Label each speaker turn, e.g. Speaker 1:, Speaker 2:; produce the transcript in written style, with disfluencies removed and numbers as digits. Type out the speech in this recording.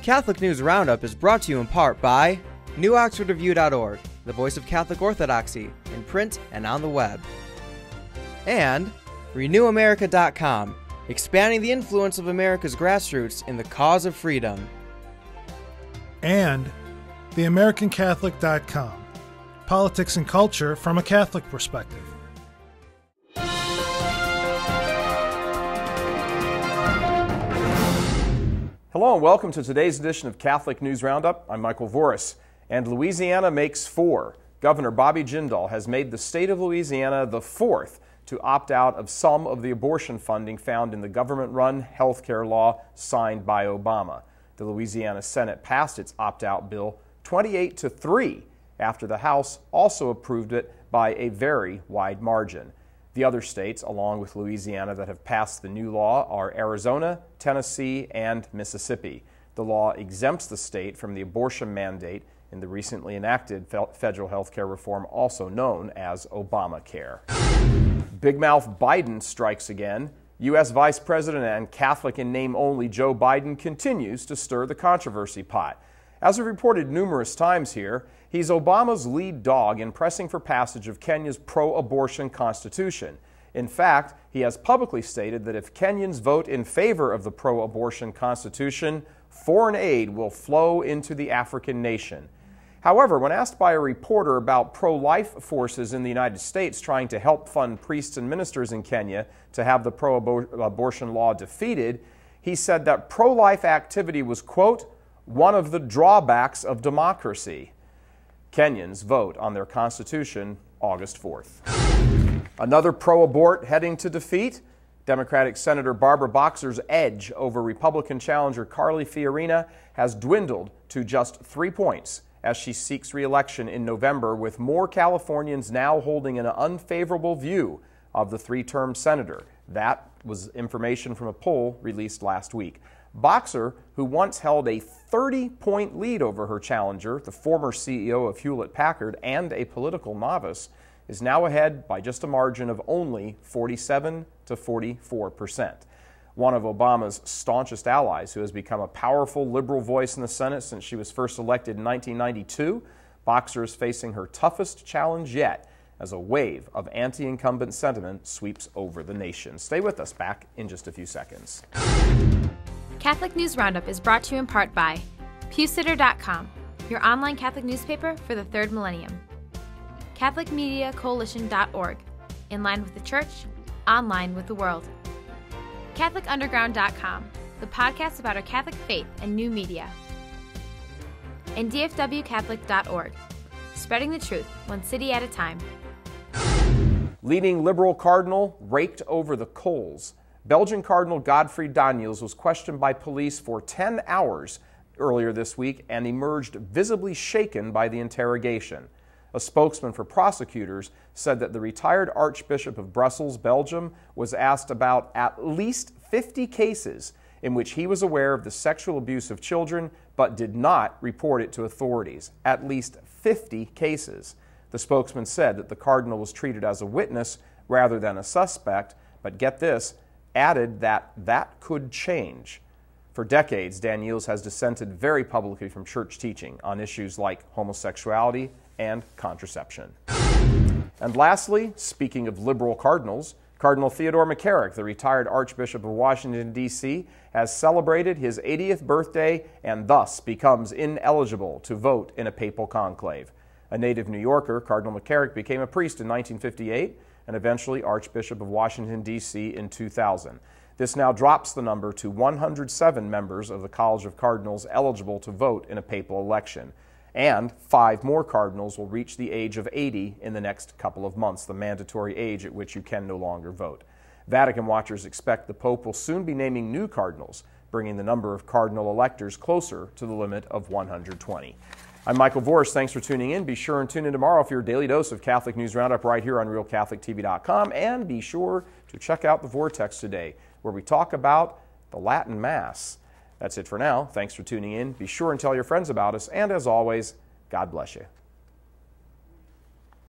Speaker 1: Catholic News Roundup is brought to you in part by NewOxfordReview.org, the voice of Catholic Orthodoxy, in print and on the web. And RenewAmerica.com, expanding the influence of America's grassroots in the cause of freedom.
Speaker 2: And TheAmericanCatholic.com, politics and culture from a Catholic perspective.
Speaker 3: Hello and welcome to today's edition of Catholic News Roundup. I'm Michael Voris. And Louisiana makes 4. Governor Bobby Jindal has made the state of Louisiana the 4th to opt out of some of the abortion funding found in the government-run health care law signed by Obama. The Louisiana Senate passed its opt-out bill 28-3 after the House also approved it by a very wide margin. The other states, along with Louisiana, that have passed the new law are Arizona, Tennessee, and Mississippi. The law exempts the state from the abortion mandate in the recently enacted federal health care reform, also known as Obamacare. Big Mouth Biden strikes again. U.S. Vice President and Catholic in name only Joe Biden continues to stir the controversy pot. As we've reported numerous times here, he's Obama's lead dog in pressing for passage of Kenya's pro-abortion constitution. In fact, he has publicly stated that if Kenyans vote in favor of the pro-abortion constitution, foreign aid will flow into the African nation. However, when asked by a reporter about pro-life forces in the United States trying to help fund priests and ministers in Kenya to have the pro-abortion law defeated, he said that pro-life activity was, quote, one of the drawbacks of democracy. Kenyans vote on their constitution August 4th. Another pro-abort heading to defeat. Democratic Senator Barbara Boxer's edge over Republican challenger Carly Fiorina has dwindled to just 3 points as she seeks re-election in November, with more Californians now holding an unfavorable view of the 3-term senator. That was information from a poll released last week. Boxer, who once held a 30-point lead over her challenger, the former CEO of Hewlett-Packard and a political novice, is now ahead by just a margin of only 47 to 44%. One of Obama's staunchest allies, who has become a powerful liberal voice in the Senate since she was first elected in 1992, Boxer is facing her toughest challenge yet as a wave of anti-incumbent sentiment sweeps over the nation. Stay with us. Back in just a few seconds.
Speaker 4: Catholic News Roundup is brought to you in part by PewSitter.com, your online Catholic newspaper for the third millennium. CatholicMediaCoalition.org, in line with the Church, online with the world. CatholicUnderground.com, the podcast about our Catholic faith and new media. And DFWCatholic.org, spreading the truth one city at a time.
Speaker 3: Leading liberal cardinal raked over the coals. Belgian Cardinal Godfrey Daniels was questioned by police for 10 hours earlier this week and emerged visibly shaken by the interrogation. A spokesman for prosecutors said that the retired Archbishop of Brussels, Belgium, was asked about at least 50 cases in which he was aware of the sexual abuse of children but did not report it to authorities. At least 50 cases. The spokesman said that the cardinal was treated as a witness rather than a suspect, but get this, added that that could change. For decades, Daniels has dissented very publicly from church teaching on issues like homosexuality and contraception. And lastly, speaking of liberal cardinals, Cardinal Theodore McCarrick, the retired Archbishop of Washington, D.C., has celebrated his 80th birthday and thus becomes ineligible to vote in a papal conclave. A native New Yorker, Cardinal McCarrick became a priest in 1958 and eventually Archbishop of Washington, D.C. in 2000. This now drops the number to 107 members of the College of Cardinals eligible to vote in a papal election. And 5 more cardinals will reach the age of 80 in the next couple of months, the mandatory age at which you can no longer vote. Vatican watchers expect the Pope will soon be naming new cardinals, bringing the number of cardinal electors closer to the limit of 120. I'm Michael Voris. Thanks for tuning in. Be sure and tune in tomorrow for your daily dose of Catholic News Roundup right here on RealCatholicTV.com. And be sure to check out The Vortex today, where we talk about the Latin Mass. That's it for now. Thanks for tuning in. Be sure and tell your friends about us. And as always, God bless you.